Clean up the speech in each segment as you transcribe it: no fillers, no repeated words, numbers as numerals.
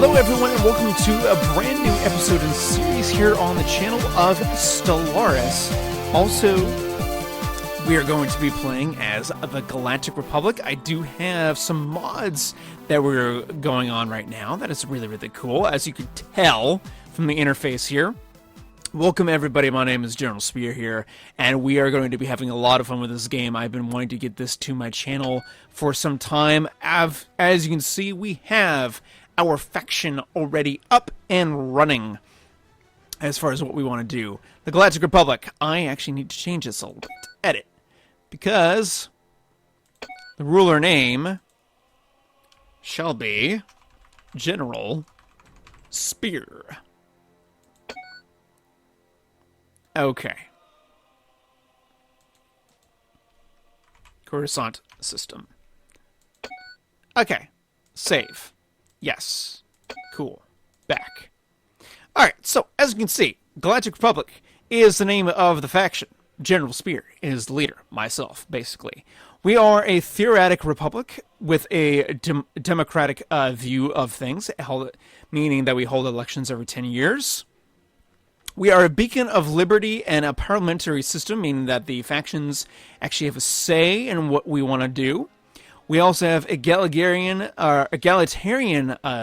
Hello everyone and welcome to a brand new episode and series here on the channel of Stellaris. Also, we are going to be playing as the Galactic Republic. I do have some mods that we're going on right now. That is really, really cool, as you can tell from the interface here. Welcome everybody, my name is General Spear here, and we are going to be having a lot of fun with this game. I've been wanting to get this to my channel for some time. As you can see, we have our faction already up and running as far as what we want to do. The Galactic Republic. I actually need to change this a little bit. Edit. Because the ruler name shall be General Spear. Okay. Coruscant system. Okay. Save. Yes. Cool. Back. Alright, so as you can see, Galactic Republic is the name of the faction. General Spear is the leader. Myself, basically. We are a theocratic republic with a democratic view of things, meaning that we hold elections every 10 years. We are a beacon of liberty and a parliamentary system, meaning that the factions actually have a say in what we want to do. We also have egalitarian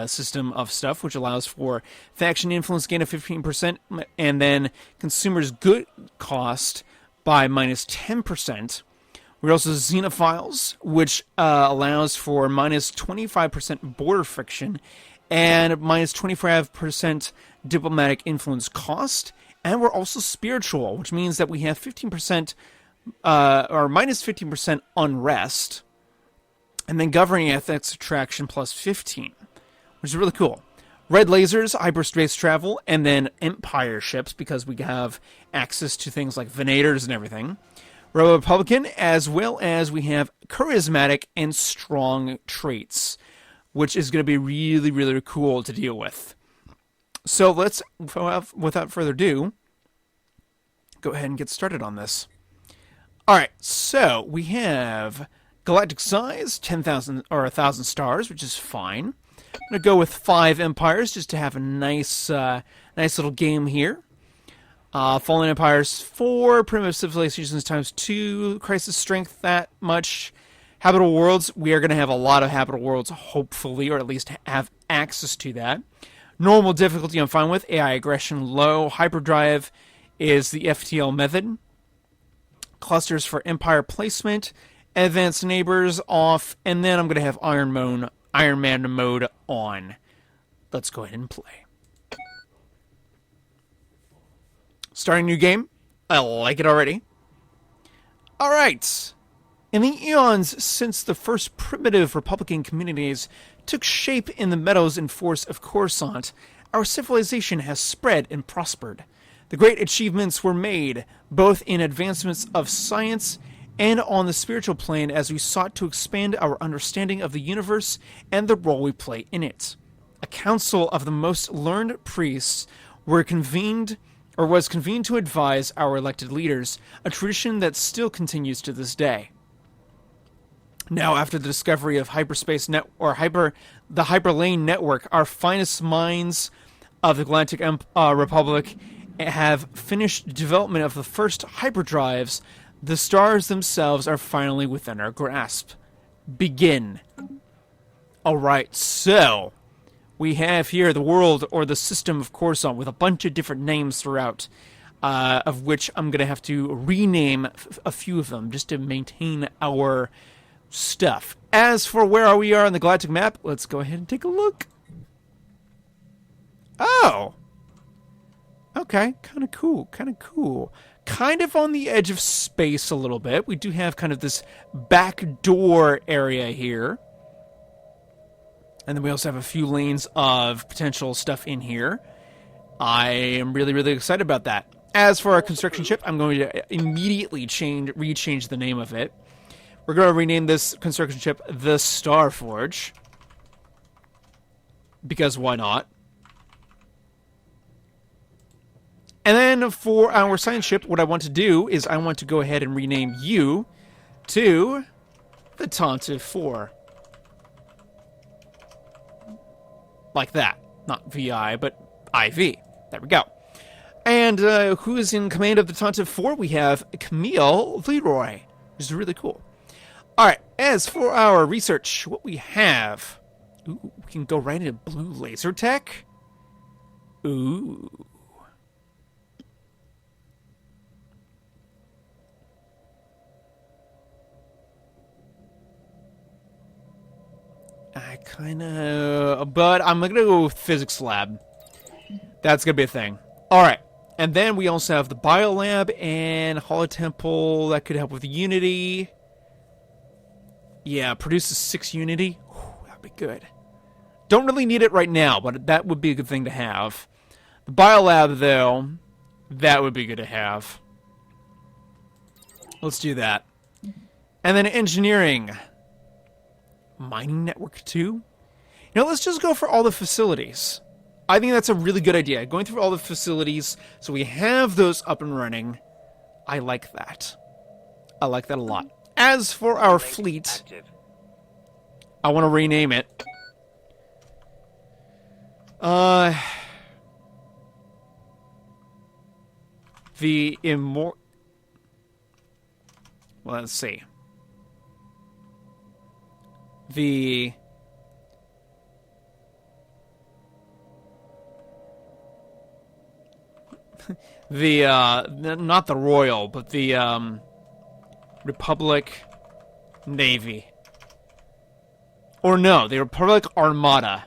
system of stuff, which allows for faction influence gain of 15%, and then consumers' good cost by minus 10%. We're also xenophiles, which allows for minus 25% border friction and minus 25% diplomatic influence cost. And we're also spiritual, which means that we have 15% or minus 15% unrest. And then governing ethics attraction plus 15, which is really cool. Red lasers, hyperspace travel, and then empire ships, because we have access to things like Venators and everything. Rebel Republican, as well as we have charismatic and strong traits, which is going to be really, really cool to deal with. So let's, without further ado, go ahead and get started on this. Alright, so we have galactic size, 10,000 or 1,000 stars, which is fine. I'm going to go with 5 empires just to have a nice little game here. Fallen empires 4, primitive civilizations times 2, crisis strength that much. Habitable worlds, we are going to have a lot of habitable worlds, hopefully, or at least have access to that. Normal difficulty I'm fine with, AI aggression low. Hyperdrive is the FTL method. Clusters for empire placement. Advanced neighbors off, and then I'm going to have Iron Man mode on. Let's go ahead and play. Starting a new game. I like it already. Alright. In the eons since the first primitive Republican communities took shape in the meadows and forests of Coruscant, our civilization has spread and prospered. The great achievements were made, both in advancements of science and on the spiritual plane, as we sought to expand our understanding of the universe and the role we play in it. A council of the most learned priests was convened to advise our elected leaders, a tradition that still continues to this day. Now, after the discovery of the Hyperlane network, our finest minds of the Galactic Republic have finished development of the first hyperdrives. The stars themselves are finally within our grasp. Begin. Alright, so we have here the world, or the system of Coruscant, with a bunch of different names throughout, of which I'm going to have to rename a few of them just to maintain our stuff. As for where we are on the galactic map, let's go ahead and take a look. Oh! Okay, kind of cool, kind of cool. Kind of on the edge of space a little bit. We do have kind of this back door area here. And then we also have a few lanes of potential stuff in here. I am really, really excited about that. As for our construction ship, I'm going to immediately rechange the name of it. We're going to rename this construction ship the Starforge. Because why not? And then for our science ship, what I want to do is I want to go ahead and rename you to the Tonta 4. Like that. Not VI, but IV. There we go. And who is in command of the Tantive 4? We have Camille Leroy, which is really cool. Alright, as for our research, what we have... Ooh, we can go right into blue laser tech. Ooh. I kind of... But I'm going to go with physics lab. That's going to be a thing. Alright. And then we also have the biolab and holotemple. That could help with Unity. Yeah, produces 6 Unity. Whew, that'd be good. Don't really need it right now, but that would be a good thing to have. The biolab, though, that would be good to have. Let's do that. And then engineering. Mining network 2? You know, let's just go for all the facilities. I think that's a really good idea. Going through all the facilities, so we have those up and running. I like that. I like that a lot. As for our fleet, I want to rename it. The Well, let's see. Not the Royal, but the, Republic Navy. Or no, the Republic Armada.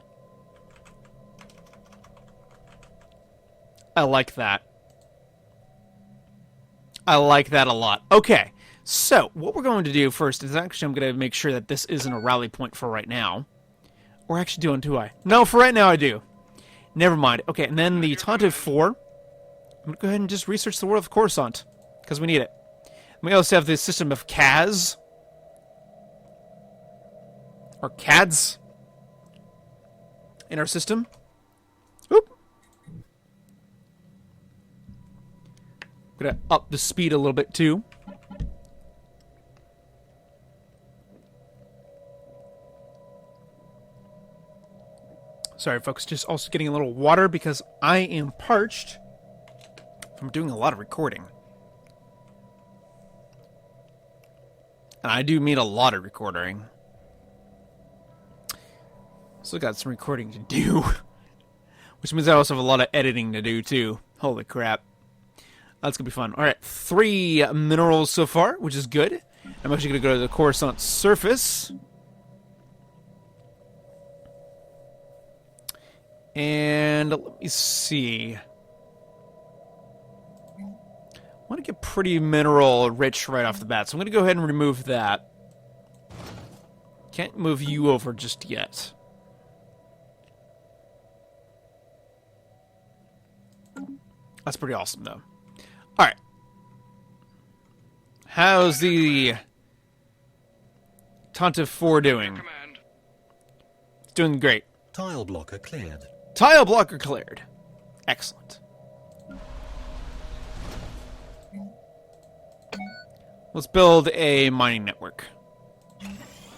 I like that. I like that a lot. Okay, so what we're going to do first is actually I'm going to make sure that this isn't a rally point for right now. Or actually do I? No, for right now I do. Never mind. Okay, and then the Tantive 4. I'm going to go ahead and just research the world of Coruscant, because we need it. We also have the system of CAS. Or CADs. In our system. Oop. I'm going to up the speed a little bit, too. Sorry, folks. Just also getting a little water because I am parched from doing a lot of recording. And I do mean a lot of recording. Still got some recording to do. Which means I also have a lot of editing to do, too. Holy crap. That's going to be fun. Alright, 3 minerals so far, which is good. I'm actually going to go to the Coruscant surface. And let me see. I want to get pretty mineral rich right off the bat, so I'm going to go ahead and remove that. Can't move you over just yet. That's pretty awesome, though. Alright. How's the Tantive 4 doing? It's doing great. Tile blocker cleared. Tile blocker cleared. Excellent. Let's build a mining network.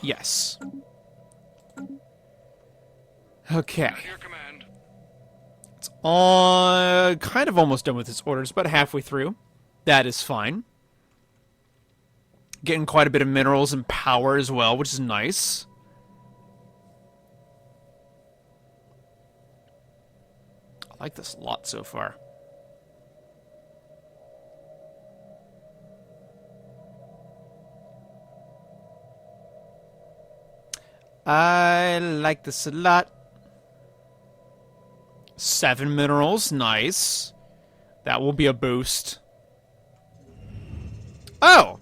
Yes. Okay. It's kind of almost done with its orders, about halfway through. That is fine. Getting quite a bit of minerals and power as well, which is nice. I like this a lot so far. I like this a lot. 7 minerals, nice. That will be a boost. Oh!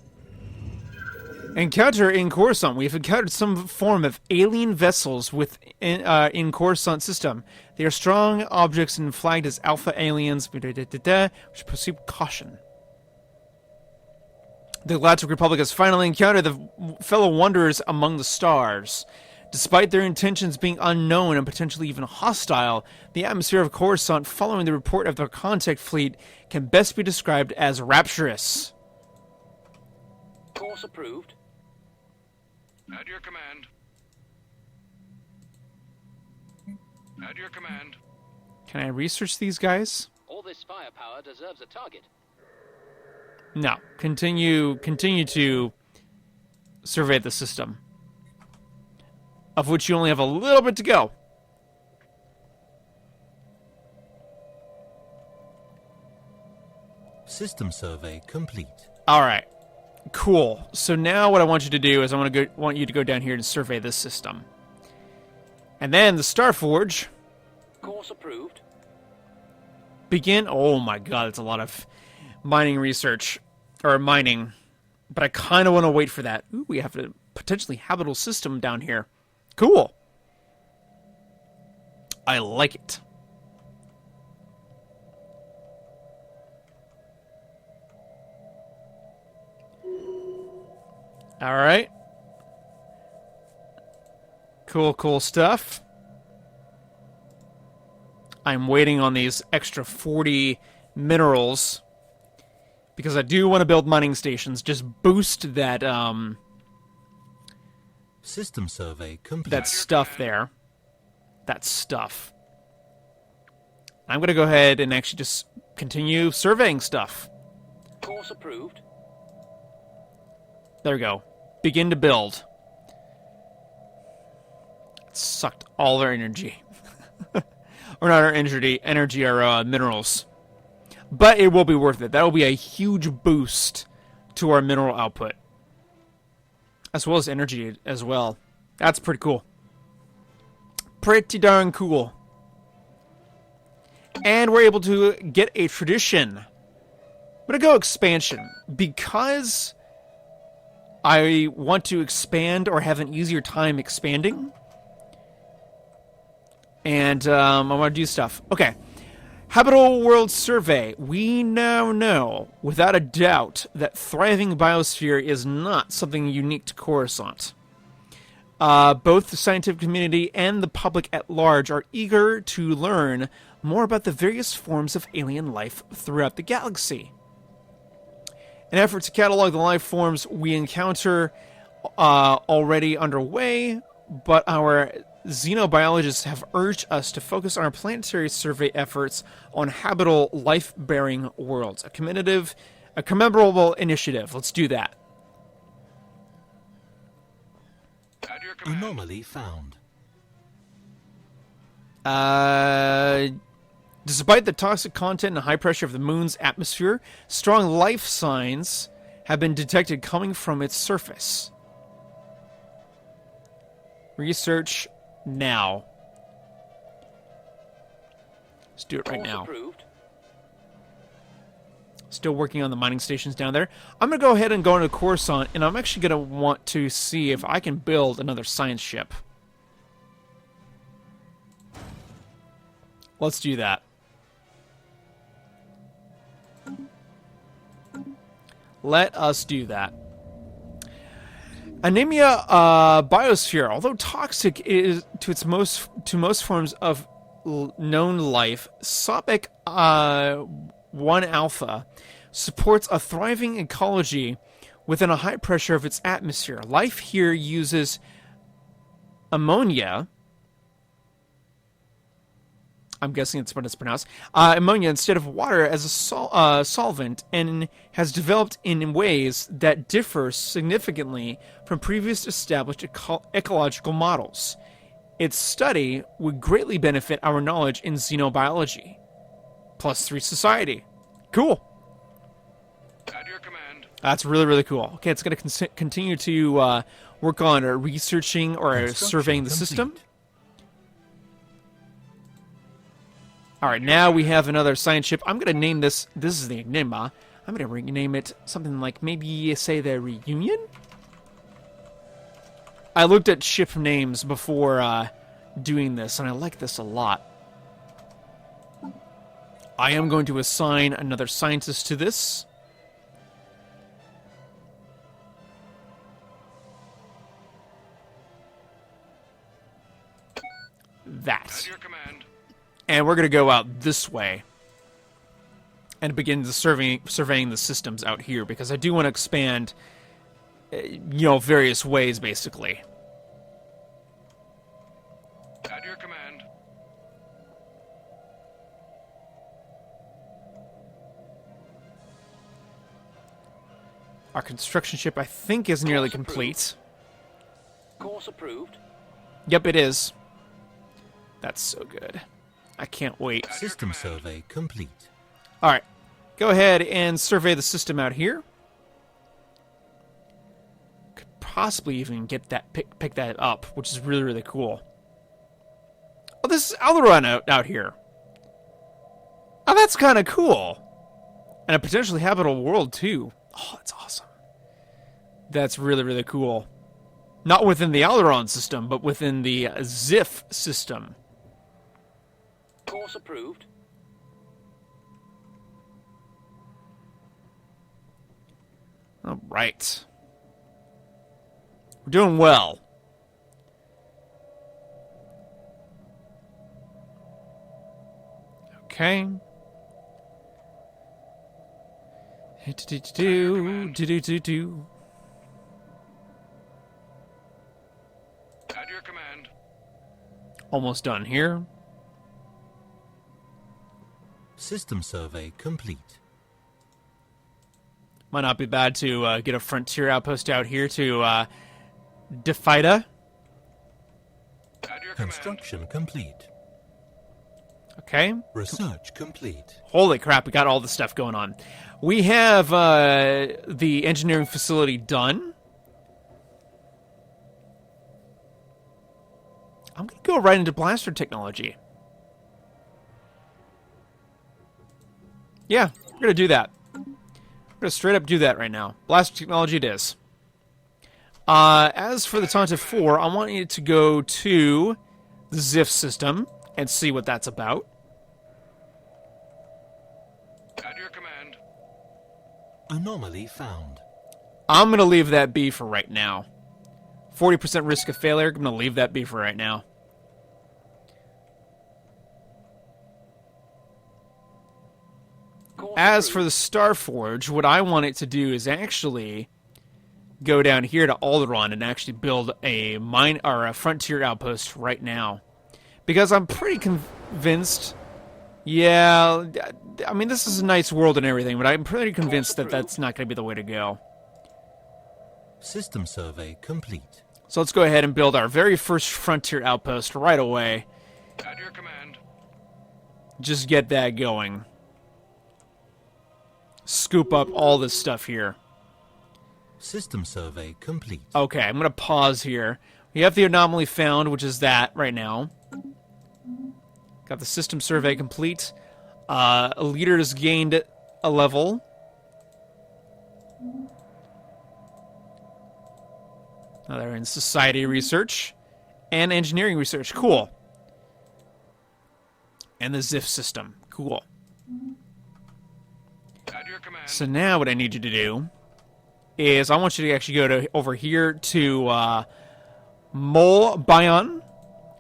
Encounter in Coruscant. We've encountered some form of alien vessels in Coruscant system. They are strong objects and flagged as alpha aliens. We should proceed with caution. The Galactic Republic has finally encountered the fellow wanderers among the stars. Despite their intentions being unknown and potentially even hostile, the atmosphere of Coruscant following the report of their contact fleet can best be described as rapturous. Course approved. At your command. At your command. Can I research these guys? All this firepower deserves a target. No. Continue to survey the system, of which you only have a little bit to go. System survey complete. All right. Cool. So now what I want you to do is want you to go down here and survey this system. And then the Starforge. Course approved. Begin. Oh my god, it's a lot of mining research. Or mining. But I kind of want to wait for that. Ooh, we have a potentially habitable system down here. Cool. I like it. All right. Cool stuff. I'm waiting on these extra 40 minerals because I do want to build mining stations. Just boost that system survey complete. That stuff there. That stuff. I'm going to go ahead and actually just continue surveying stuff. Course approved. There we go. Begin to build. It sucked all our energy. Or not our energy, our minerals. But it will be worth it. That will be a huge boost to our mineral output. As well as energy as well. That's pretty cool. Pretty darn cool. And we're able to get a tradition. I'm going to go expansion. Because I want to expand or have an easier time expanding. And I want to do stuff. Okay. Habitable World Survey. We now know, without a doubt, that thriving biosphere is not something unique to Coruscant. Both the scientific community and the public at large are eager to learn more about the various forms of alien life throughout the galaxy. An effort to catalog the life forms we encounter already underway, but our xenobiologists have urged us to focus on our planetary survey efforts on habitable life-bearing worlds. A commemorable initiative. Let's do that. Anomaly found. Despite the toxic content and high pressure of the moon's atmosphere, strong life signs have been detected coming from its surface. Research now. Let's do it right now. Still working on the mining stations down there. I'm going to go ahead and go into Coruscant, and I'm actually going to want to see if I can build another science ship. Let's do that. Let us do that. Anemia biosphere, although toxic is to most forms of known life, SOPIC 1 alpha supports a thriving ecology within a high pressure of its atmosphere. Life here uses ammonia. I'm guessing it's what it's pronounced. Ammonia instead of water as a solvent, and has developed in ways that differ significantly from previous established ecological models. Its study would greatly benefit our knowledge in xenobiology. +3 society. Cool. At your command. That's really, really cool. Okay, it's going to continue to work on researching or surveying the system. Alright, now we have another science ship. I'm going to name this is the Enigma. I'm going to rename it something like, maybe say the Reunion? I looked at ship names before doing this, and I like this a lot. I am going to assign another scientist to this. That. At your command. And we're going to go out this way and begin the surveying the systems out here, because I do want to expand, various ways, basically. At your command. Our construction ship, I think, is nearly Course approved. complete. Course approved. Yep, it is. That's so good. I can't wait. System survey complete. All right. Go ahead and survey the system out here. Could possibly even get that pick that up, which is really, really cool. Oh, this is Aileron out here. Oh, that's kind of cool. And a potentially habitable world, too. Oh, that's awesome. That's really, really cool. Not within the Aileron system, but within the ZIF system. Course approved. All right. We're doing well. Okay. Do. At your command. Almost done here. System survey complete. Might not be bad to get a frontier outpost out here to Defida. At your command. Construction complete. Okay. Research complete. Holy crap, we got all this stuff going on. We have the engineering facility done. I'm going to go right into blaster technology. Yeah, we're going to do that. We're going to straight up do that right now. Blaster technology it is. As for the Tonta 4, I want you to go to the ZIF system and see what that's about. At your command. Anomaly found. I'm going to leave that be for right now. 40% risk of failure. I'm going to leave that be for right now. Course As for approved. the Starforge, what I want it to do is actually go down here to Alderaan and actually build a mine or a frontier outpost right now. Because I'm pretty convinced. Yeah, I mean, this is a nice world and everything, but I'm pretty convinced that that's not going to be the way to go. System survey complete. So let's go ahead and build our very first frontier outpost right away. At your command. Just get that going. Scoop up all this stuff here. System survey complete. Okay, I'm going to pause here. We have the anomaly found, which is that right now. Got the system survey complete. Leaders gained a level. Now they're in society research and engineering research. Cool. And the ZIF system. Cool. At your command. So now what I need you to do is I want you to actually go to over here to Mol Bayon.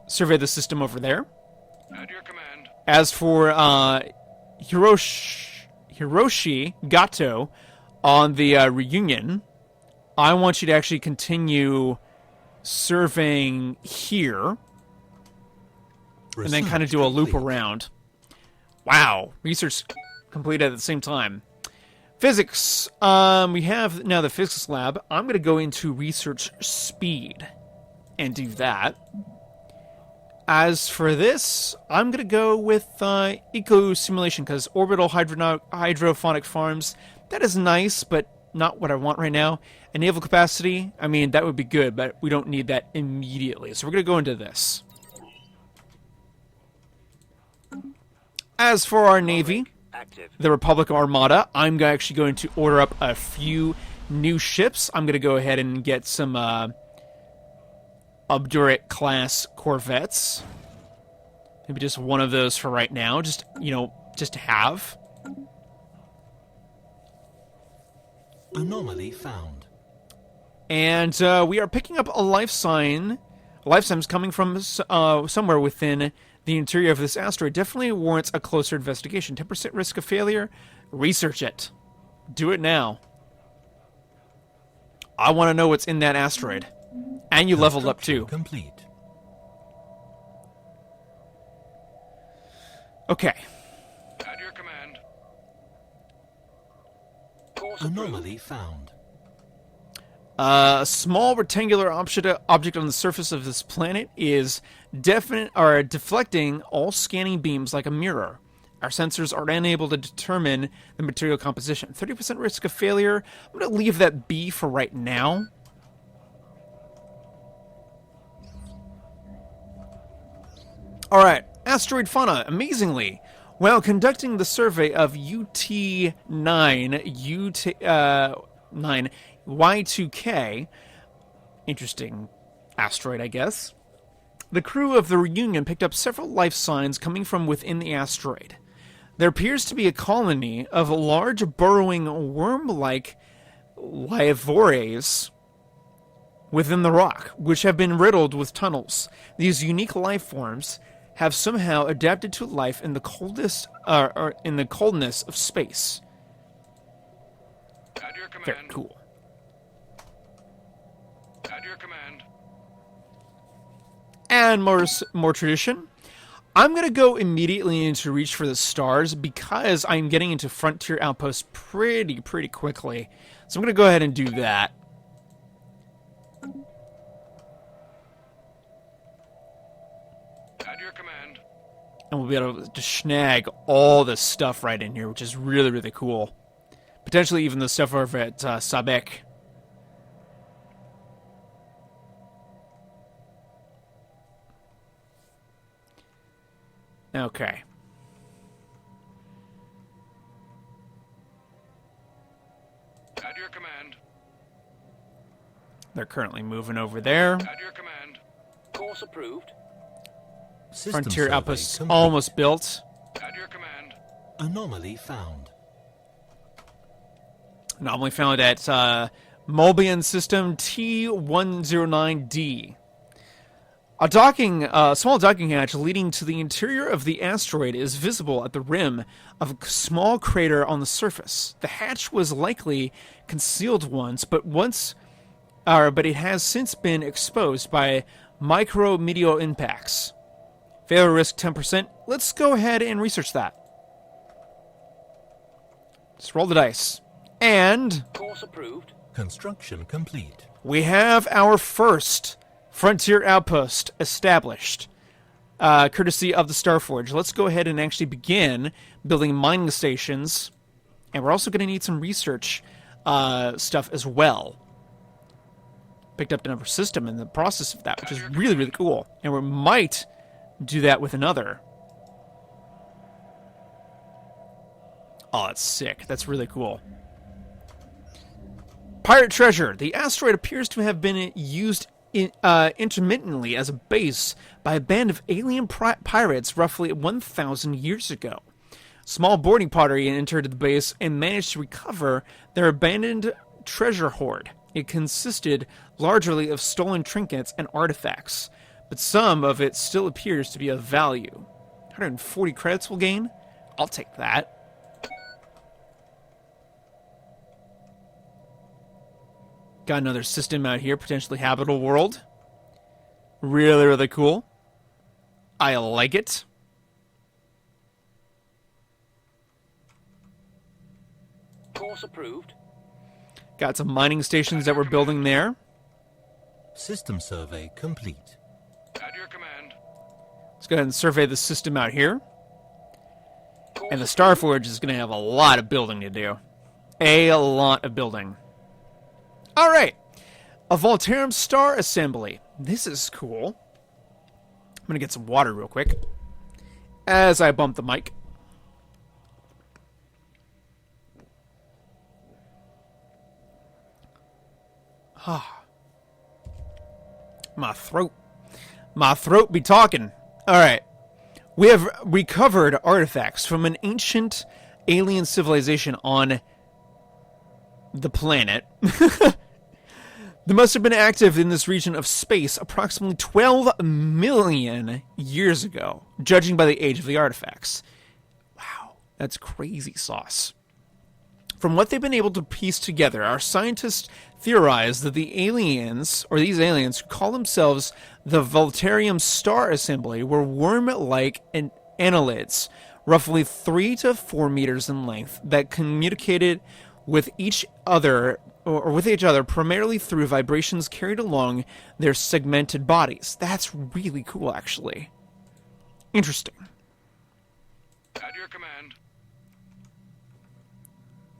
Survey the system over there. At your command. As for Hiroshi Gato on the Reunion, I want you to actually continue surveying here and then kind of do a loop around. Wow, research completed at the same time. Physics, we have now the physics lab. I'm going to go into research speed and do that. As for this, I'm going to go with eco simulation because orbital hydrophonic farms, that is nice, but not what I want right now. And naval capacity, I mean, that would be good, but we don't need that immediately. So we're going to go into this. As for our Navy, Active. the Republic Armada, I'm actually going to order up a few new ships. I'm going to go ahead and get some Obdurate-class corvettes. Maybe just one of those for right now, just, you know, just to have. Anomaly found. And we are picking up a life sign. Life signs coming from somewhere within the interior of this asteroid. Definitely warrants a closer investigation. 10% risk of failure. Research it. Do it now. I want to know what's in that asteroid. And you leveled up too. Complete. Okay. At your command. Course Anomaly found. A small rectangular object on the surface of this planet is deflecting all scanning beams like a mirror. Our sensors are unable to determine the material composition. 30% risk of failure. I'm going to leave that be for right now. Alright, asteroid fauna. Amazingly, while conducting the survey of UT9 Y2K, interesting asteroid, I guess, the crew of the Reunion picked up several life signs coming from within the asteroid. There appears to be a colony of large burrowing worm-like Livoraes within the rock, which have been riddled with tunnels. These unique life forms have somehow adapted to life in the coldness of space. At your command. Very cool. At your command. And more tradition. I'm going to go immediately into Reach for the Stars because I'm getting into Frontier Outpost pretty quickly. So I'm going to go ahead and do that. At your command. And we'll be able to snag all this stuff right in here, which is really cool. Potentially even the stuff over at Sabek. Okay. At your command. They're currently moving over there. At your command. Course approved. System Frontier survey Outpost complete. almost built. At your command. Anomaly found. Anomaly found at Mobian System T109D. A small docking hatch leading to the interior of the asteroid is visible at the rim of a small crater on the surface. The hatch was likely concealed once, but it has since been exposed by micrometeor impacts. Failure risk 10%. Let's go ahead and research that. Let's roll the dice. And Course approved. Construction complete. we have our first Frontier Outpost established, courtesy of the Starforge. Let's go ahead and actually begin building mining stations, and we're also going to need some research stuff as well. Picked up another system in the process of that, which is really cool, and we might do that with another. Oh, that's sick. That's really cool. Pirate treasure. The asteroid appears to have been used intermittently as a base by a band of alien pirates roughly 1,000 years ago. Small boarding party entered the base and managed to recover their abandoned treasure hoard. It consisted largely of stolen trinkets and artifacts, but some of it still appears to be of value. 140 credits will gain? I'll take that. Got another system out here, potentially habitable world. Really cool. I like it. Course approved. Got some mining stations that we're building there. System survey complete. At your command. Let's go ahead and survey the system out here. And the Starforge is going to have a lot of building to do. A lot of building. Alright. A Voltarum Star Assembly. This is cool. I'm going to get some water real quick. As I bump the mic. My throat be talking. Alright. We have recovered artifacts from an ancient alien civilization on the planet. They must have been active in this region of space approximately 12 million years ago, judging by the age of the artifacts. Wow, that's crazy sauce. From what they've been able to piece together, our scientists theorize that these aliens who call themselves the Voltarum Star Assembly were worm-like annelids, roughly 3 to 4 meters in length, that communicated with each other or with each other primarily through vibrations carried along their segmented bodies. That's really cool, actually. Interesting. At your command.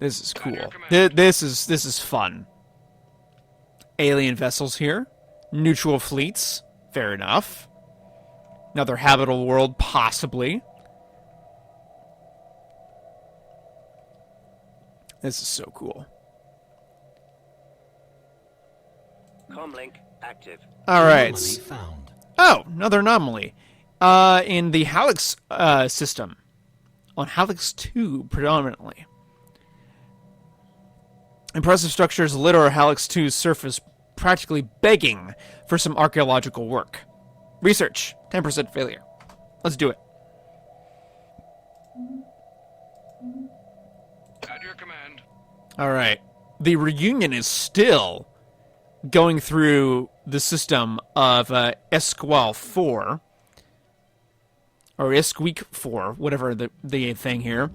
This is cool. your command. This is fun. Alien vessels here. Neutral fleets. Fair enough. Another habitable world, possibly. This is so cool. Comlink active. All right. Anomaly found. Oh, another anomaly. In the Halix system. On Halix 2, predominantly. Impressive structures litter Halix 2's surface, practically begging for some archaeological work. Research, 10% failure. Let's do it. At your command. All right. The reunion is still going through the system of Esqual 4, or Esqueak 4, whatever the thing here.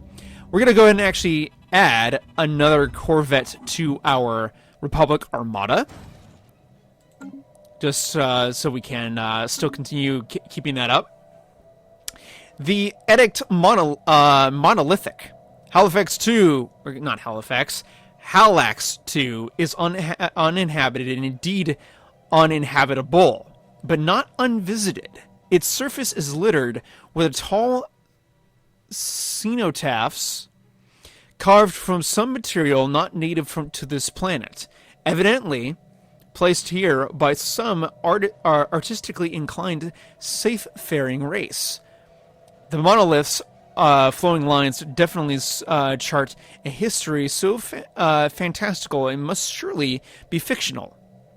We're going to go ahead and actually add another Corvette to our Republic Armada, just so we can still continue keeping that up. The Edict Monolithic. Halifax 2, or not Halifax, Halax 2 is uninhabited and indeed uninhabitable, but not unvisited. Its surface is littered with tall cenotaphs carved from some material not native to this planet, evidently placed here by some artistically inclined safe-faring race. The monoliths' flowing lines definitely chart a history so fantastical it must surely be fictional.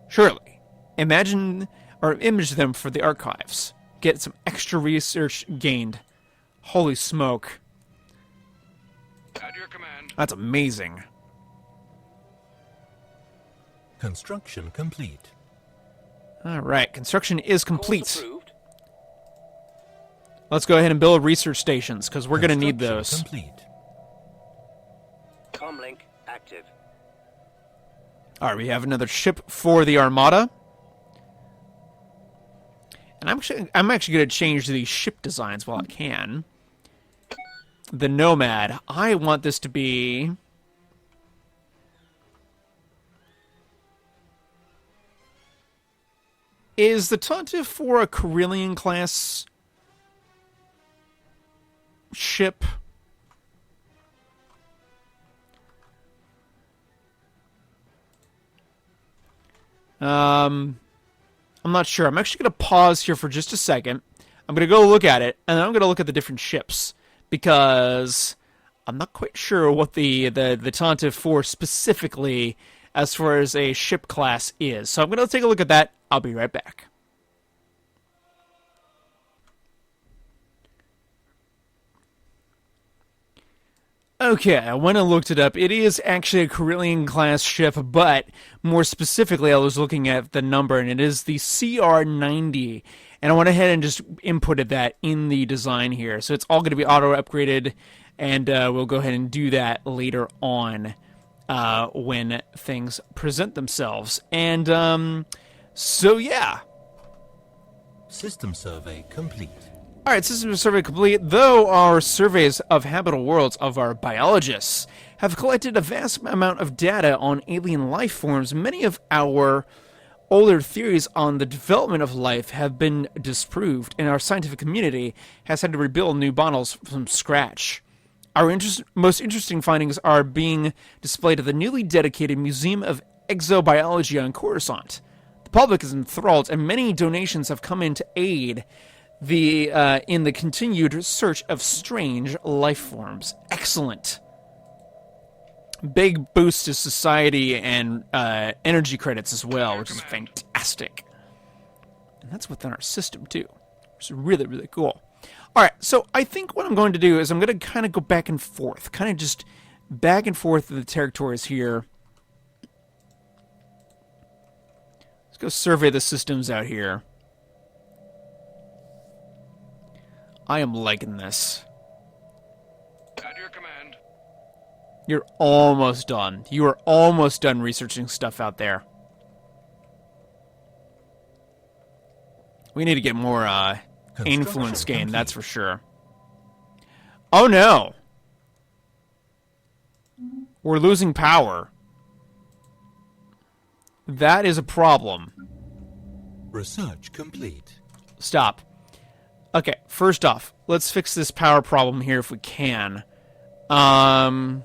Surely. Imagine or image them for the archives. Get some extra research gained. Holy smoke. At your command. That's amazing. Construction complete. Alright, construction is Course complete. approved. Let's go ahead and build research stations, because we're going to need Construction those. Complete. Comlink active. Alright, we have another ship for the Armada. And I'm actually going to change these ship designs while I can. The Nomad. I want this to be... Is the Tonta 4 a Carillion class ship? I'm not sure. I'm actually going to pause here for just a second. I'm going to go look at it, and then I'm going to look at the different ships, because I'm not quite sure what the Tonta 4 specifically, as far as a ship class, is. So I'm going to take a look at that. I'll be right back. Okay, I went and looked it up. It is actually a Carillion class ship, but more specifically, I was looking at the number, and it is the CR90. And I went ahead and just inputted that in the design here. So it's all going to be auto-upgraded, and we'll go ahead and do that later on when things present themselves. And so, yeah. System survey complete. Alright, system survey complete. Though our surveys of habitable worlds of our biologists have collected a vast amount of data on alien life forms, many of our older theories on the development of life have been disproved, and our scientific community has had to rebuild new models from scratch. Our most interesting findings are being displayed at the newly dedicated Museum of Exobiology on Coruscant. The public is enthralled, and many donations have come in to aid in the continued search of strange life forms. Excellent. Big boost to society and energy credits as well, which is fantastic. And that's within our system too, which is really, really cool. All right, so I think what I'm going to do is I'm going to kind of go back and forth, kind of just back and forth the territories here. Let's go survey the systems out here. I am liking this. At your command. You're almost done. You are almost done researching stuff out there. We need to get more influence gain, complete. that's for sure. Oh no! We're losing power. That is a problem. Research complete. Stop. Okay, first off, let's fix this power problem here if we can. Bump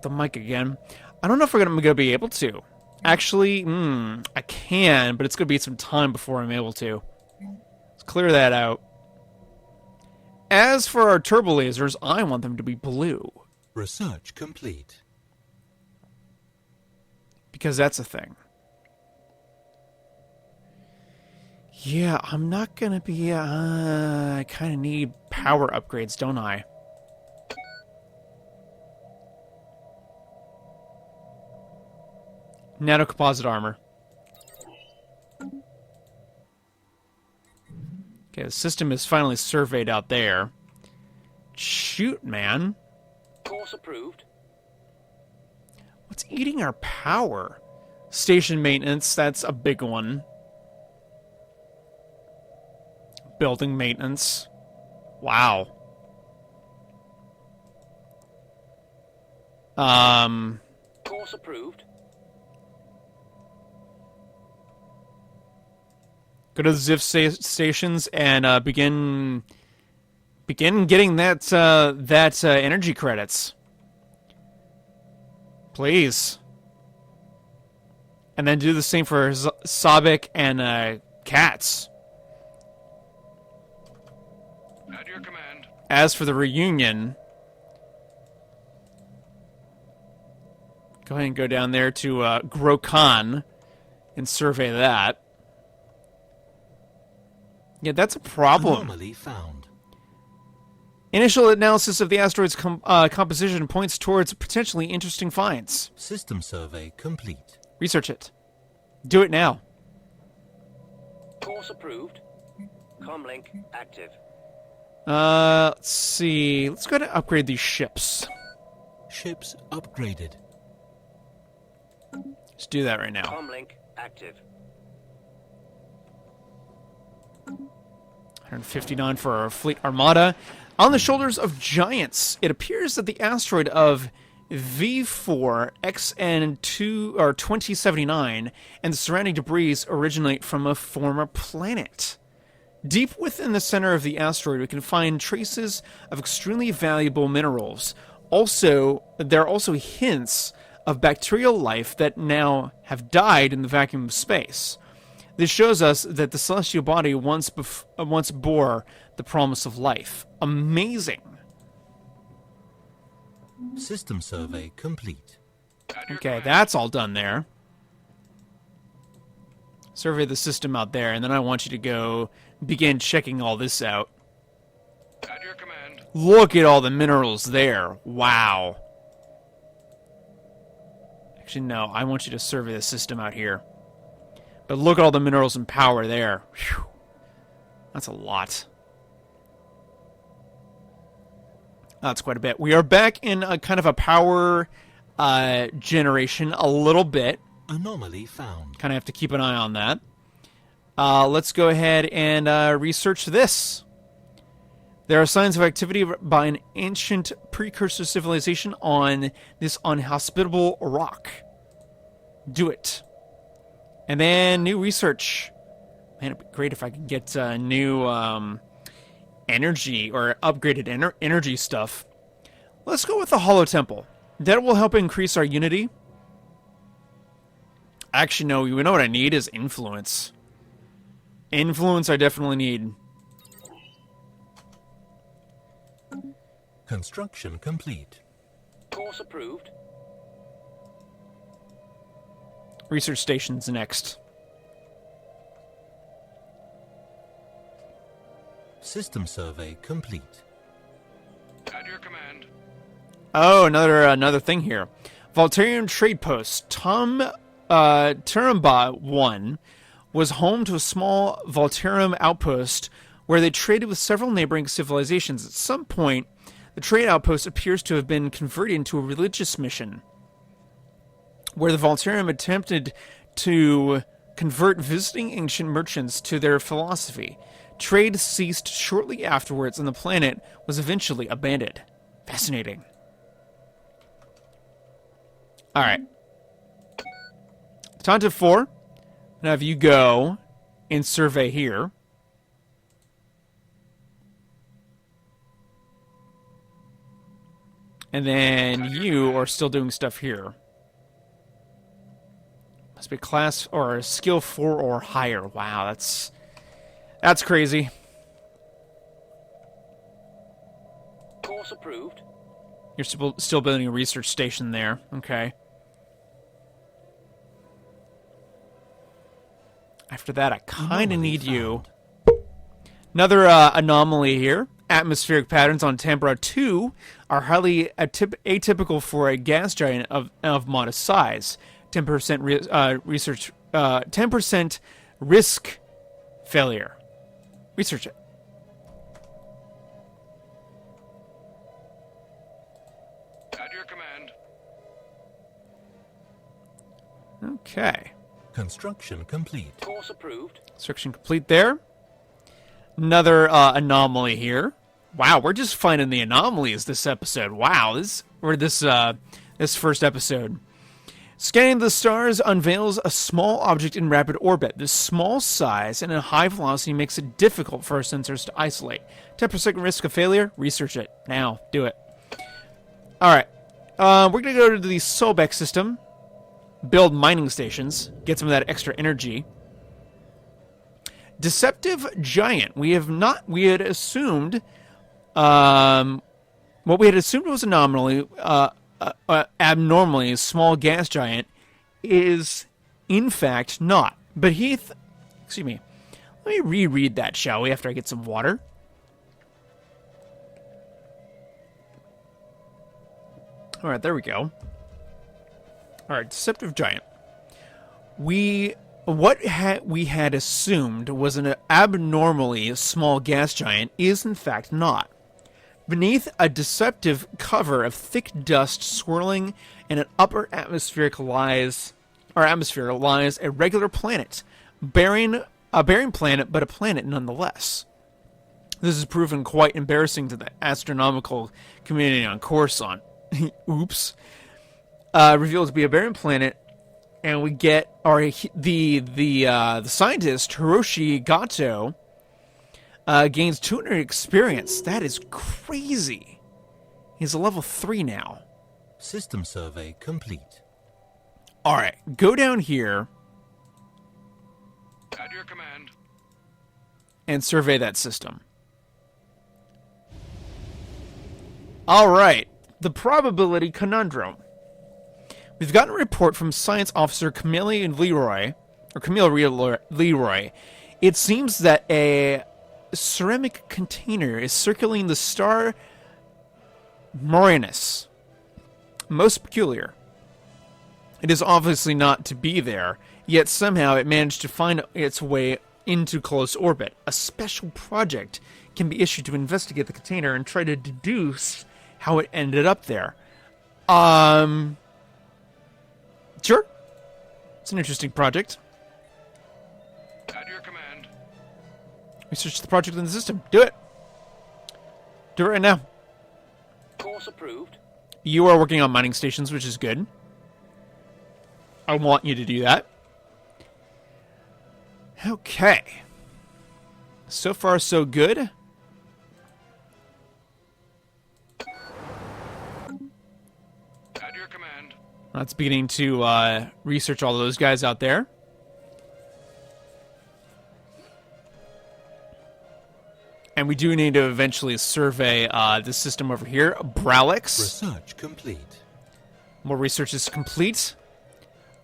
the mic again. I don't know if we're going to be able to. Actually, I can, but it's going to be some time before I'm able to. Let's clear that out. As for our turbo lasers, I want them to be blue. Research complete. Because that's a thing. Yeah, I'm not going to be... I kind of need power upgrades, don't I? Nanocomposite armor. Okay, the system is finally surveyed out there. Shoot, man. Course approved. What's eating our power? Station maintenance, that's a big one. Building maintenance. Wow. Course approved. Go to the ZIF stations and begin getting that energy credits, please. And then do the same for Sabik and Cats. At your command. As for the reunion, go ahead and go down there to Grokan and survey that. Yeah, that's a problem. Anomaly found. Initial analysis of the asteroid's composition points towards potentially interesting finds. System survey complete. Research it. Do it now. Course approved. Comlink active. Let's see. Let's go to upgrade these ships. Ships upgraded. Let's do that right now. Comlink active. 159 for our fleet armada. On the shoulders of giants, it appears that the asteroid of V4 XN2 or 2079 and the surrounding debris originate from a former planet. Deep within the center of the asteroid, we can find traces of extremely valuable minerals. Also, there are also hints of bacterial life that now have died in the vacuum of space. This shows us that the celestial body once bore the promise of life. Amazing. System survey complete. At your Okay, command. that's all done there. Survey the system out there, and then I want you to go begin checking all this out. At your command. Look at all the minerals there. Wow. Actually, no, I want you to survey the system out here. But look at all the minerals and power there. Whew. That's a lot. That's quite a bit. We are back in a kind of a power generation a little bit. Anomaly found. Kind of have to keep an eye on that. Let's go ahead and research this. There are signs of activity by an ancient precursor civilization on this unhospitable rock. Do it. And then new research. Man, it'd be great if I could get new energy or upgraded energy stuff. Let's go with the Hollow Temple. That will help increase our unity. Actually, no, you know what I need is influence. Influence I definitely need. Construction complete. Course approved. Research stations next. System survey complete. At your command. Oh, another thing here. Voltarian Trade Post. Turumba 1 was home to a small Voltarium outpost where they traded with several neighboring civilizations. At some point, the trade outpost appears to have been converted into a religious mission, where the Voltarium attempted to convert visiting ancient merchants to their philosophy. Trade ceased shortly afterwards, and the planet was eventually abandoned. Fascinating. Alright. Tantive 4. Now if you go and survey here. And then you are still doing stuff here. Must be class or skill 4 or higher. Wow, that's crazy. Course approved. You're still building a research station there. Okay. After that, I kind of need you. Another anomaly here. Atmospheric patterns on Tambra 2 are highly atypical for a gas giant of modest size. 10% research. 10% risk failure. Research it. At your command. Okay. Construction complete. Course approved. Construction complete there. Another anomaly here. Wow, we're just finding the anomalies this episode. Wow, this first episode. Scanning the stars unveils a small object in rapid orbit. This small size and a high velocity makes it difficult for our sensors to isolate. 10% risk of failure? Research it. Now. Do it. Alright. We're going to go to the Solbeck system. Build mining stations. Get some of that extra energy. Deceptive Giant. We had assumed... what we had assumed was abnormally small gas giant is in fact not. But excuse me. Let me reread that, shall we, after I get some water. Alright, there we go. Alright, Deceptive Giant. We had assumed was an abnormally small gas giant is in fact not. Beneath a deceptive cover of thick dust swirling in an upper atmosphere lies a regular planet, a bearing planet, but a planet nonetheless. This has proven quite embarrassing to the astronomical community on Coruscant. Oops. Revealed to be a barren planet, and we get the scientist Hiroshi Gato. Gains 200 experience. That is crazy. He's a level 3 now. System survey complete. Alright, go down here. At your command. And survey that system. Alright, the probability conundrum. We've gotten a report from Science Officer Camille Leroy. It seems that a ceramic container is circling the star Morinus. Most peculiar. It is obviously not to be there, yet somehow it managed to find its way into close orbit. A special project can be issued to investigate the container and try to deduce how it ended up there. Sure. It's an interesting project. At your command. Research the project in the system. Do it. Do it right now. Course approved. You are working on mining stations, which is good. I want you to do that. Okay. So far, so good. At your command. That's beginning to research all those guys out there. And we do need to eventually survey the system over here. Browlix. Research complete. More research is complete.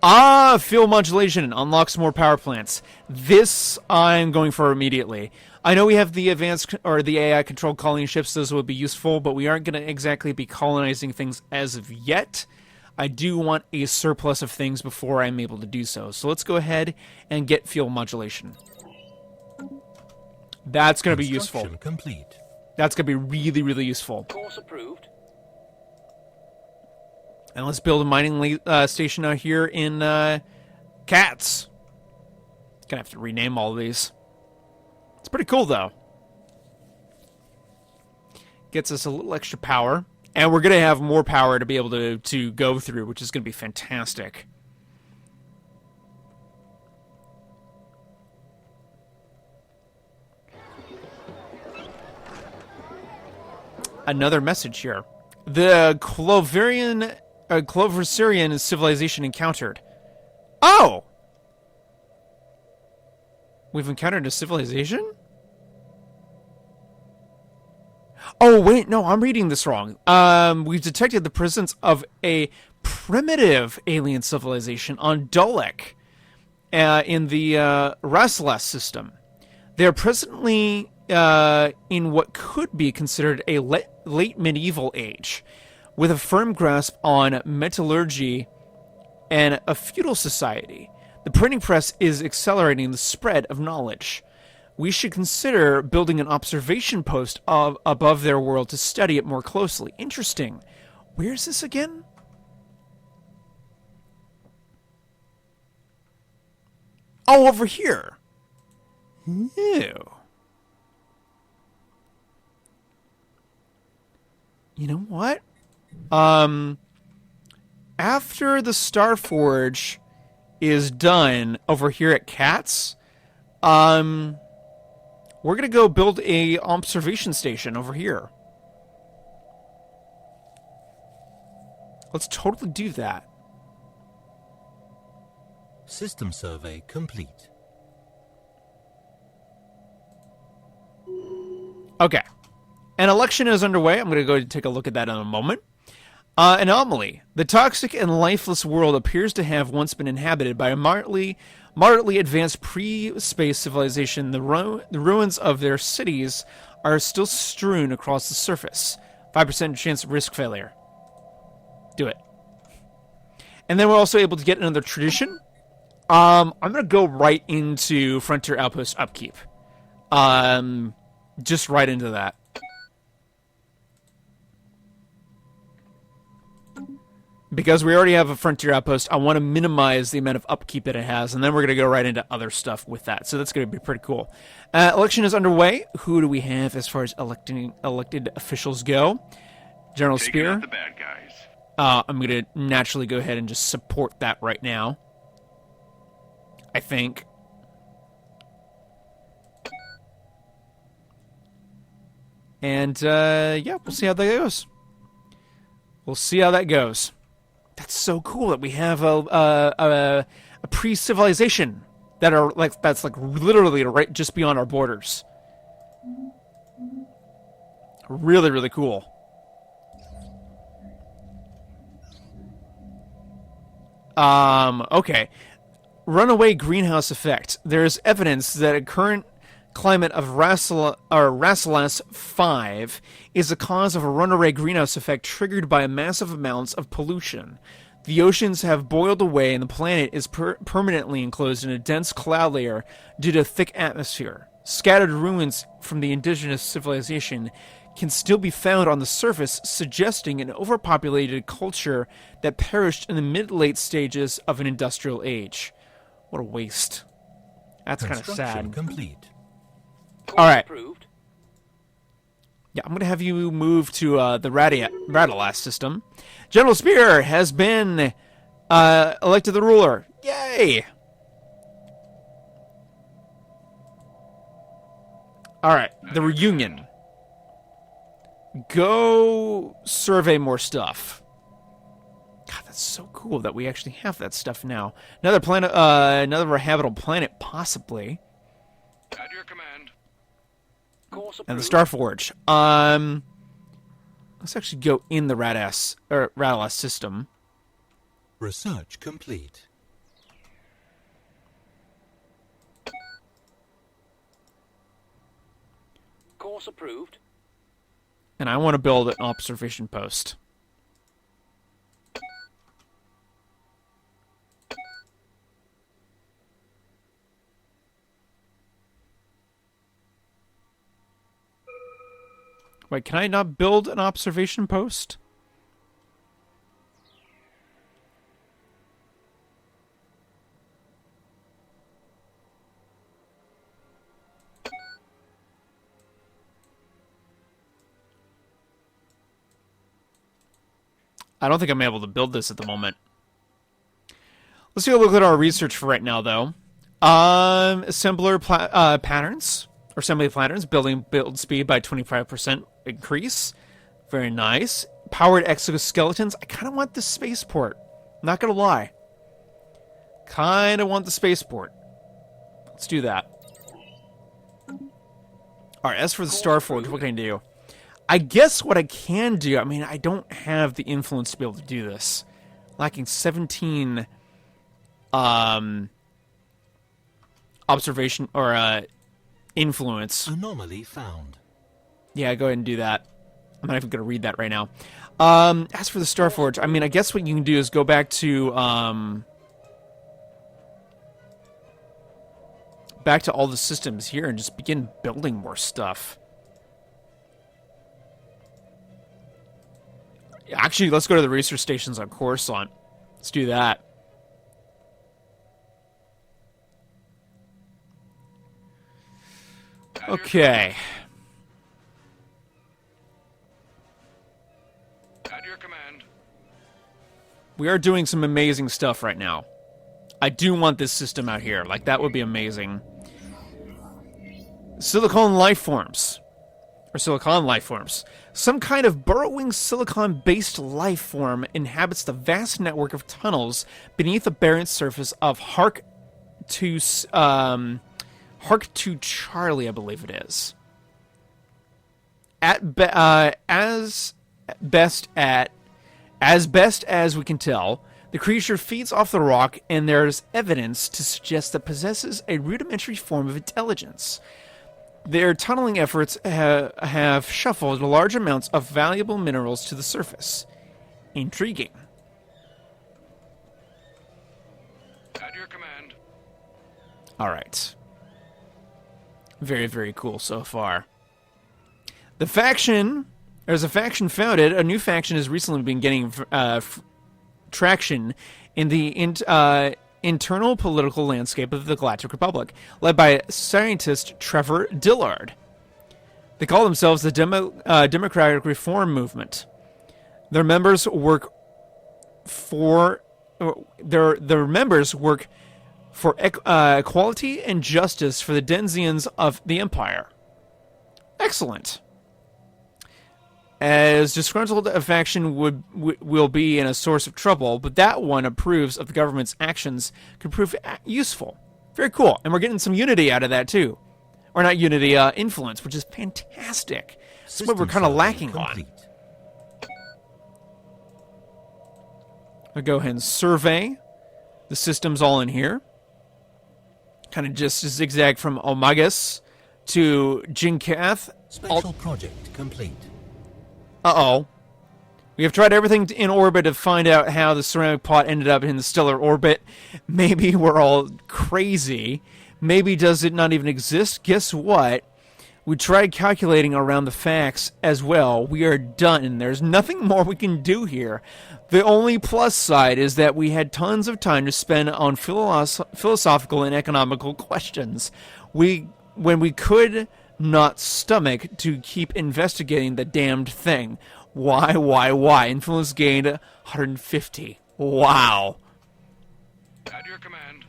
Fuel modulation unlocks more power plants. This I'm going for immediately. I know we have the advanced or the AI controlled colony ships. Those would be useful, but we aren't going to exactly be colonizing things as of yet. I do want a surplus of things before I'm able to do so. So let's go ahead and get fuel modulation. That's going to be useful. Construction complete. That's going to be really, really useful. Course approved. And let's build a mining station out here in Cats. Gonna have to rename all of these. It's pretty cool, though. Gets us a little extra power. And we're going to have more power to be able to go through, which is going to be fantastic. Another message here. The Cloversian civilization encountered. Oh! We've encountered a civilization? Oh, wait, no, I'm reading this wrong. We've detected the presence of a primitive alien civilization on Dalek in the Raslas system. They are presently in what could be considered a late medieval age, with a firm grasp on metallurgy and a feudal society. The printing press is accelerating the spread of knowledge. We should consider building an observation post above their world to study it more closely. Interesting. Where is this again? Oh, over here. Ew. You know what? After the Starforge is done over here at Cats, we're gonna go build a observation station over here. Let's totally do that. System survey complete. Okay. An election is underway. I'm going to go take a look at that in a moment. Anomaly. The toxic and lifeless world appears to have once been inhabited by a moderately advanced pre-space civilization. The ruins of their cities are still strewn across the surface. 5% chance of risk failure. Do it. And then we're also able to get another tradition. I'm going to go right into Frontier Outpost Upkeep. Just right into that. Because we already have a Frontier Outpost, I want to minimize the amount of upkeep that it has, and then we're going to go right into other stuff with that. So that's going to be pretty cool. Election is underway. Who do we have as far as elected officials go? General Spear. Out the bad guys. I'm going to naturally go ahead and just support that right now. I think. And, yeah, we'll see how that goes. We'll see how that goes. That's so cool that we have a pre-civilization that's literally right just beyond our borders. Really, really cool. Okay. Runaway greenhouse effect. There's evidence that a current climate of Raslas 5 is the cause of a runaway greenhouse effect triggered by massive amounts of pollution. The oceans have boiled away and the planet is permanently enclosed in a dense cloud layer due to a thick atmosphere. Scattered ruins from the indigenous civilization can still be found on the surface, suggesting an overpopulated culture that perished in the mid-late stages of an industrial age. What a waste. That's kind of sad. Complete. All right. Approved. Yeah, I'm going to have you move to the Radalas system. General Spear has been elected the ruler. Yay! All right, the reunion. Go survey more stuff. God, that's so cool that we actually have that stuff now. Another planet, another habitable planet, possibly. At your command. Course And the approved. Starforge. Let's actually go in the Radalas system. Research complete. Course approved. And I want to build an observation post. Wait, can I not build an observation post? I don't think I'm able to build this at the moment. Let's take a look at our research for right now, though. Assembler patterns, or assembly patterns, build speed by 25% increase. Very nice. Powered exoskeletons. I kind of want the spaceport. Not going to lie. Kind of want the spaceport. Let's do that. Alright, as for the Starforge, what can I do? I guess what I can do, I mean, I don't have the influence to be able to do this. Lacking 17 observation or influence. Anomaly found. Yeah, go ahead and do that. I'm not even going to read that right now. As for the Starforge, I mean, I guess what you can do is go back to all the systems here and just begin building more stuff. Actually, let's go to the research stations on Coruscant. Let's do that. Okay. At your command. We are doing some amazing stuff right now. I do want this system out here. Like, that would be amazing. Silicon life forms. Or silicon life forms. Some kind of burrowing silicon-based life form inhabits the vast network of tunnels beneath the barren surface of Hark 2 Charlie, I believe it is. As best as we can tell, the creature feeds off the rock, and there's evidence to suggest that it possesses a rudimentary form of intelligence. Their tunneling efforts have shuffled large amounts of valuable minerals to the surface. Intriguing. At your command. All right. Very, very cool so far. There's a faction founded. A new faction has recently been getting traction in the internal political landscape of the Galactic Republic, led by scientist Trevor Dillard. They call themselves the Democratic Reform Movement. Their members work for equality and justice for the denizens of the Empire. Excellent. As disgruntled a faction will be in a source of trouble, but that one approves of the government's actions can prove useful. Very cool. And we're getting some unity out of that, too. Or not unity, influence, which is fantastic. That's what we're kind of lacking on. I'll go ahead and survey the systems all in here. Kind of just zigzag from Omegas to Jinkath. Special project complete. Uh-oh. We have tried everything in orbit to find out how the ceramic pot ended up in the stellar orbit. Maybe we're all crazy. Maybe does it not even exist? Guess what? We tried calculating around the facts as well. We are done. There's nothing more we can do here. The only plus side is that we had tons of time to spend on philosophical and economical questions. When we could not stomach to keep investigating the damned thing. Why? Influence gained 150. Wow. At your command.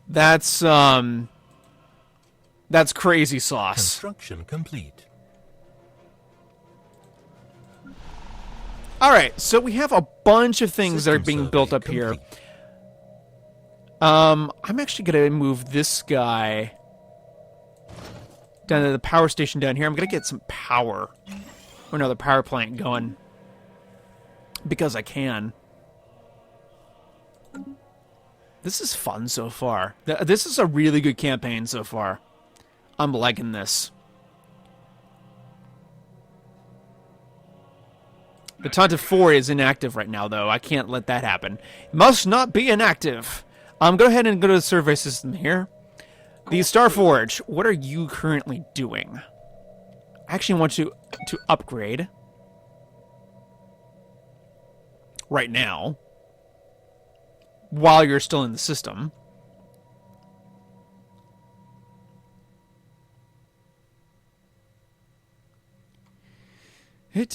That's crazy sauce. Construction complete. Alright, so we have a bunch of things that are being built up here. I'm actually going to move this guy down to the power station down here. I'm going to get some power. Or another power plant going. Because I can. This is fun so far. This is a really good campaign so far. I'm liking this. The Tanta 4 is inactive right now, though. I can't let that happen. It must not be inactive. Go ahead and go to the survey system here. The Starforge, what are you currently doing? I actually want you to upgrade right now while you're still in the system. And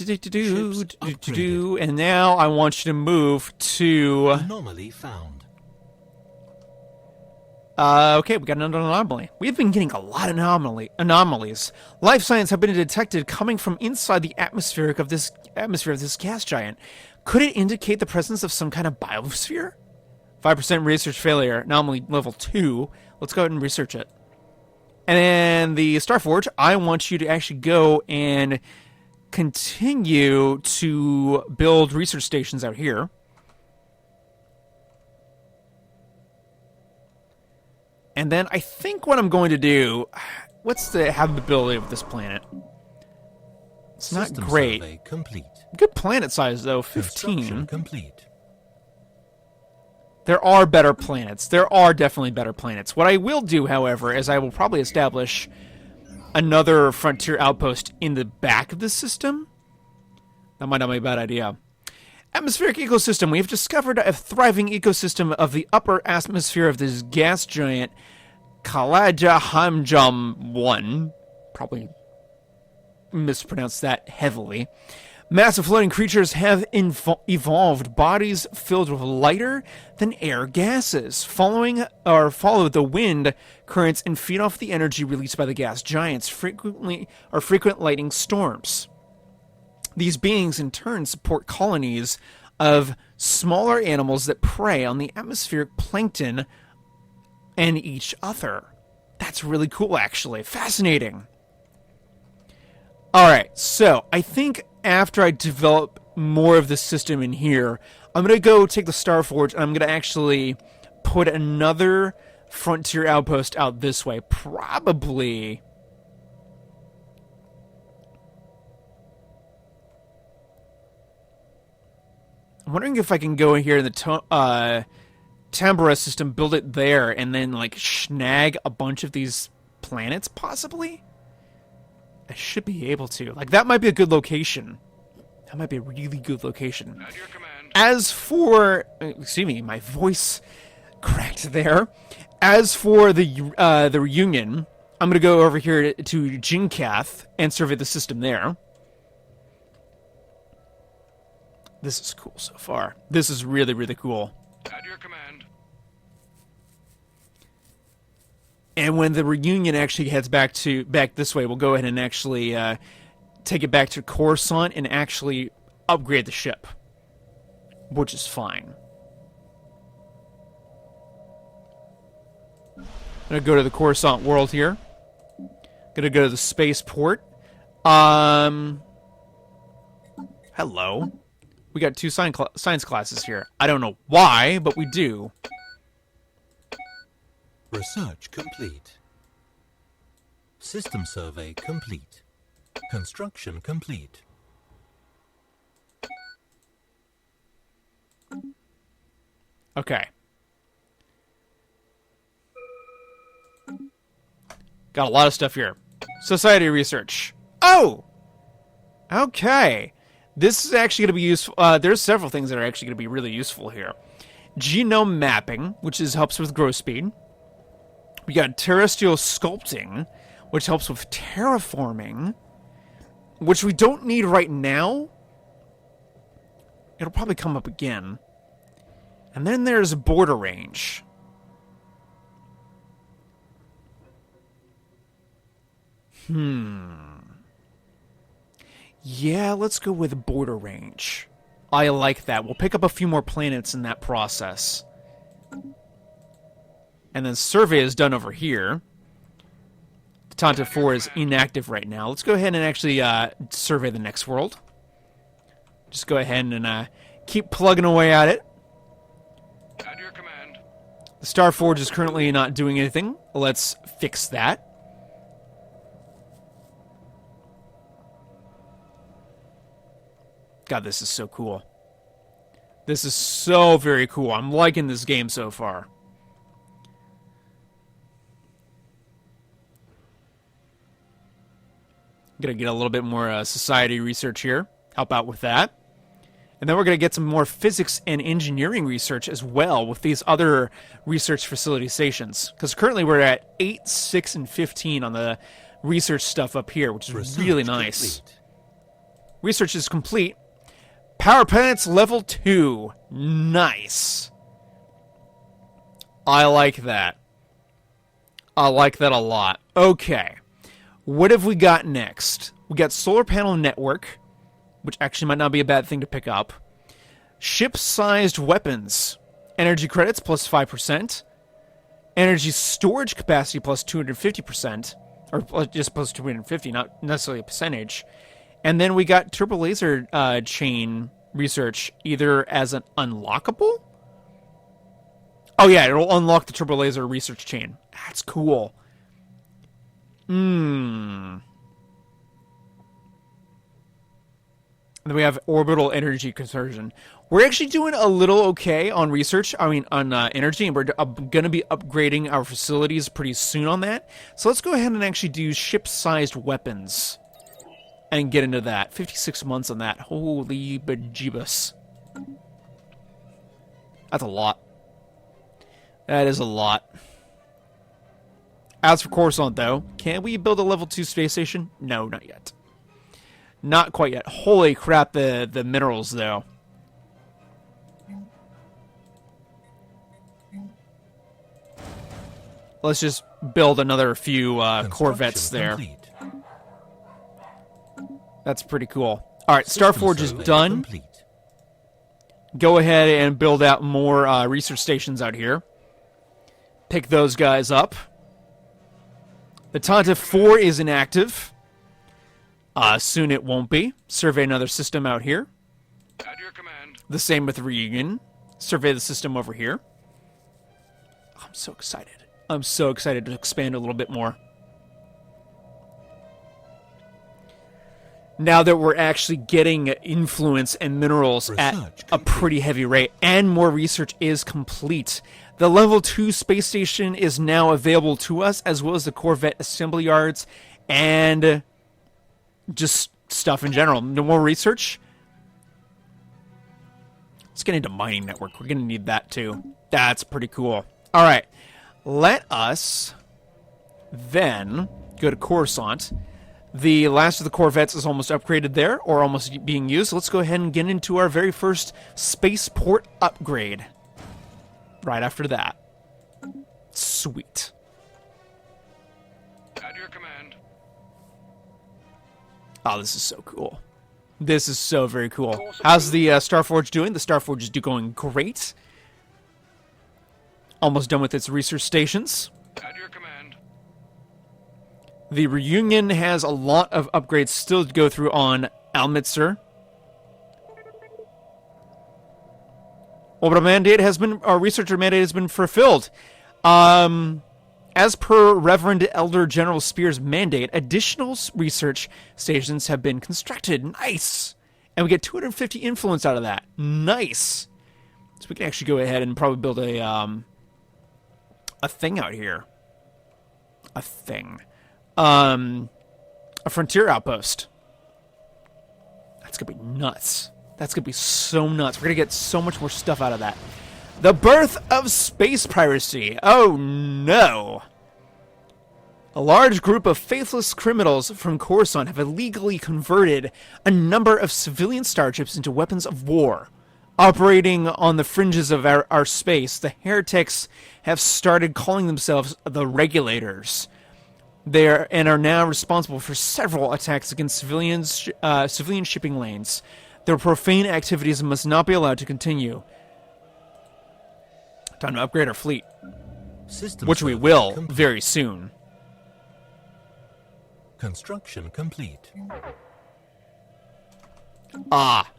now I want you to move to... Anomaly found. Okay, we got another anomaly. We've been getting a lot of anomalies. Life signs have been detected coming from inside the atmosphere of this gas giant. Could it indicate the presence of some kind of biosphere? 5% research failure. Anomaly level 2. Let's go ahead and research it. And then the Starforge, I want you to actually go and continue to build research stations out here. And then I think what I'm going to do... What's the habitability of this planet? It's not System great. survey complete. Good planet size, though. 15. Construction complete. There are better planets. There are definitely better planets. What I will do, however, is I will probably establish another frontier outpost in the back of the system. That might not be a bad idea. Atmospheric ecosystem. We have discovered a thriving ecosystem of the upper atmosphere of this gas giant, Kalajahamjam 1. Probably mispronounced that heavily. Massive floating creatures have evolved bodies filled with lighter than air gases, follow the wind currents and feed off the energy released by the gas giants, frequent lightning storms. These beings in turn support colonies of smaller animals that prey on the atmospheric plankton and each other. That's really cool, actually. Fascinating. Alright, so I think after I develop more of the system in here, I'm going to go take the Starforge and I'm going to actually put another frontier outpost out this way. Probably... I'm wondering if I can go in here in the Tambora system, build it there, and then, like, snag a bunch of these planets, possibly? I should be able to. Like, that might be a good location. That might be a really good location. At your command. As for... Excuse me, my voice cracked there. As for the reunion, I'm going to go over here to Jinkath and survey the system there. This is cool so far. This is really, really cool. At your command. And when the reunion actually heads back this way, we'll go ahead and actually take it back to Coruscant and actually upgrade the ship, which is fine. I'm gonna go to the Coruscant world here. Gonna go to the spaceport. Hello. We got two science classes here. I don't know why, but we do. Research complete. System survey complete. Construction complete. Okay. Got a lot of stuff here. Society research. Oh! Okay. This is actually going to be useful. There's several things that are actually going to be really useful here. Genome mapping, which helps with growth speed. We got terrestrial sculpting, which helps with terraforming, which we don't need right now. It'll probably come up again. And then there's border range. Yeah, let's go with border range. I like that. We'll pick up a few more planets in that process. And then survey is done over here. Tanta 4 is inactive right now. Let's go ahead and actually survey the next world. Just go ahead and keep plugging away at it. At your command. The Starforge is currently not doing anything. Let's fix that. God, this is so cool. This is so very cool. I'm liking this game so far. Gonna get a little bit more society research here. Help out with that. And then we're going to get some more physics and engineering research as well with these other research facility stations. Because currently we're at 8, 6, and 15 on the research stuff up here, which is Research really nice. complete. Research is complete. Power plants level 2. Nice. I like that. I like that a lot. Okay. What have we got next? We got solar panel network, which actually might not be a bad thing to pick up. Ship-sized weapons. Energy credits plus 5%. Energy storage capacity plus 250%. Or just plus 250, not necessarily a percentage. And then we got turbo laser chain research, either as an unlockable. Oh yeah, it'll unlock the turbo laser research chain. That's cool. And then we have orbital energy conversion. We're actually doing a little okay on research, on energy, and we're going to be upgrading our facilities pretty soon on that. So let's go ahead and actually do ship-sized weapons and get into that. 56 months on that. Holy bejeebus. That's a lot. That is a lot. As for Coruscant, though, can we build a level 2 space station? No, not yet. Not quite yet. Holy crap, the minerals, though. Let's just build another few Corvettes there. Complete. That's pretty cool. All right, Starforge is Survey done. complete. Go ahead and build out more research stations out here. Pick those guys up. The Tanta 4 is inactive. Soon it won't be. Survey another system out here. At your command. The same with Reunion. Survey the system over here. I'm so excited. I'm so excited to expand a little bit more. Now that we're actually getting influence and minerals at a pretty heavy rate, and more research is complete. The level 2 space station is now available to us, as well as the Corvette assembly yards, and just stuff in general. No more research. Let's get into mining network. We're going to need that too. That's pretty cool. All right. Let us then go to Coruscant. The last of the Corvettes is almost upgraded there, or almost being used. Let's go ahead and get into our very first spaceport upgrade. Right after that. Sweet. At your command. Oh, this is so cool. This is so very cool. How's the Starforge doing? The Starforge is going great. Almost done with its research stations. At your command. The Reunion has a lot of upgrades still to go through on Almitzer. Orbital mandate has been, our researcher mandate has been fulfilled. As per Reverend Elder General Spear's mandate, additional research stations have been constructed. Nice! And we get 250 influence out of that. Nice! So we can actually go ahead and probably build a thing out here. A thing. A frontier outpost. That's gonna be nuts. That's gonna be so nuts. We're gonna get so much more stuff out of that. The birth of space piracy. Oh no. A large group of faithless criminals from Coruscant have illegally converted a number of civilian starships into weapons of war. Operating on the fringes of our space, the heretics have started calling themselves the Regulators. They are now responsible for several attacks against civilian shipping lanes. Their profane activities must not be allowed to continue. Time to upgrade our fleet, System which we survey will complete. very soon. Construction complete. Ah,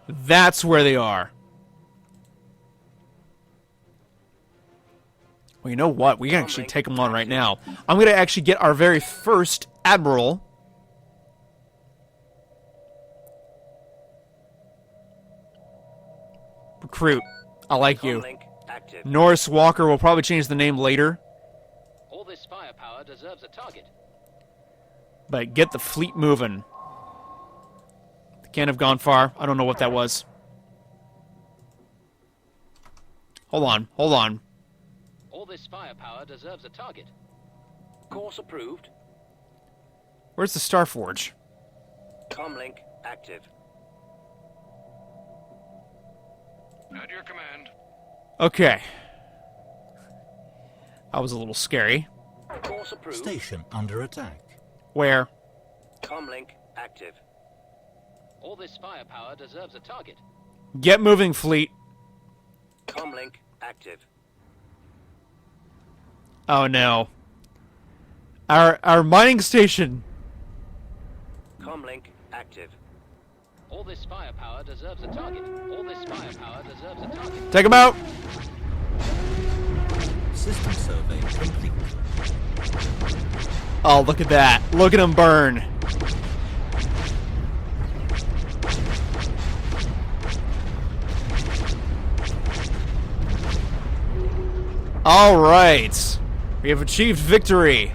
that's where they are. Well, you know what? We can actually take them on right now. I'm going to actually get our very first Admiral. Recruit. I like you. Comlink active. Norris Walker will probably change the name later. All this firepower deserves a target. But get the fleet moving. They can't have gone far. I don't know what that was. Hold on, hold on. All this firepower deserves a target. Course approved. Where's the Starforge? Comlink active. At your command. Okay. That was a little scary. Course approved. Station under attack. Where? Comlink active. All this firepower deserves a target. Get moving, fleet. Comlink active. Oh no. Our mining station. Comlink active. All this firepower deserves a target. All this firepower deserves a target. Take him out. System survey complete. Oh, look at that. Look at him burn. All right. We have achieved victory.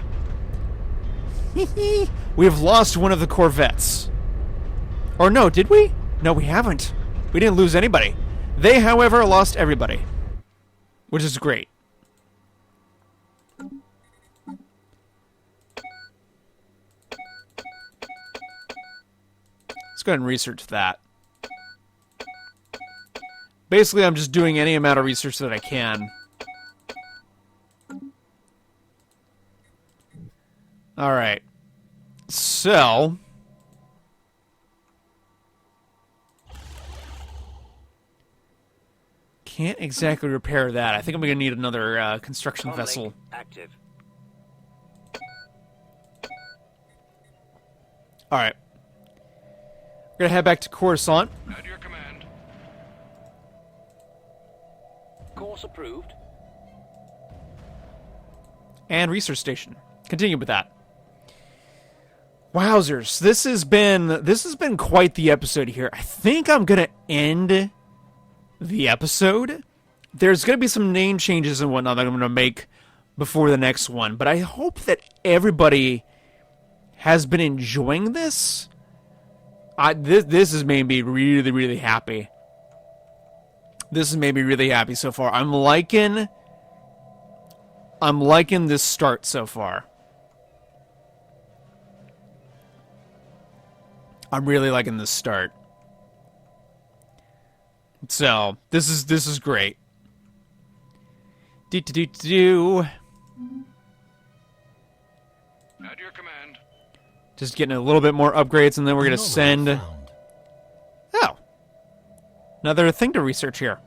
We have lost one of the corvettes. Or no, did we? No, we haven't. We didn't lose anybody. They, however, lost everybody. Which is great. Let's go ahead and research that. Basically, I'm just doing any amount of research that I can. Alright. So... can't exactly repair that. I think I'm going to need another construction vessel. Active. Alright. We're going to head back to Coruscant. At your command. Course approved. And research station. Continue with that. Wowzers. This has been quite the episode here. I think I'm going to end the episode. There's going to be some name changes and whatnot that I'm going to make before the next one, but I hope that everybody has been enjoying this. This has made me really, really happy. This has made me really happy so far. I'm liking this start so far. I'm really liking this start. So, this is great. At your command. Just getting a little bit more upgrades, and then we're going to send... Found. Oh. Another thing to research here.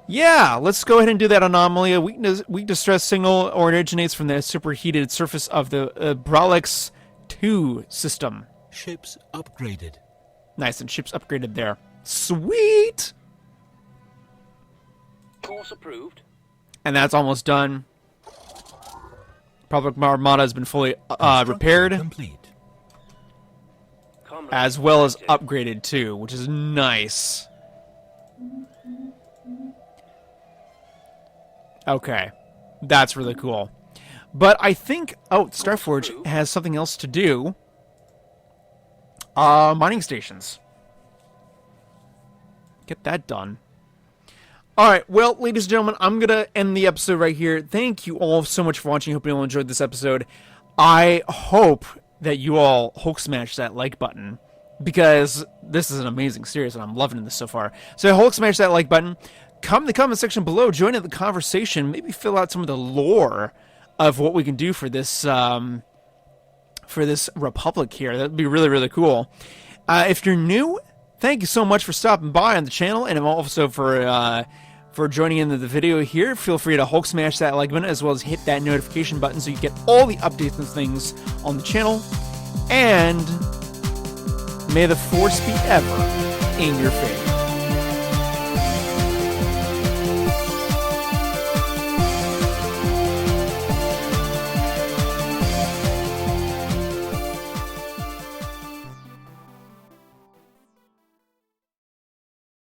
Yeah, let's go ahead and do that anomaly. A weak distress signal originates from the superheated surface of the Bralex 2 system. Ships upgraded. Nice, and ships upgraded there. Sweet! Course approved. And that's almost done. Public Armada has been fully repaired, Complete. Comlink as well as active. upgraded too, which is nice. Okay, that's really cool. But I think, Starforge has something else to do. Mining stations. Get that done. Alright, well, ladies and gentlemen, I'm going to end the episode right here. Thank you all so much for watching. Hope you all enjoyed this episode. I hope that you all Hulk smash that like button, because this is an amazing series and I'm loving this so far. So Hulk smash that like button. Come in the comment section below. Join in the conversation. Maybe fill out some of the lore of what we can do for this Republic here. That would be really, really cool. If you're new, thank you so much for stopping by on the channel, and also for joining in the video here. Feel free to Hulk smash that like button, as well as hit that notification button so you get all the updates and things on the channel. And may the Force be ever in your favor.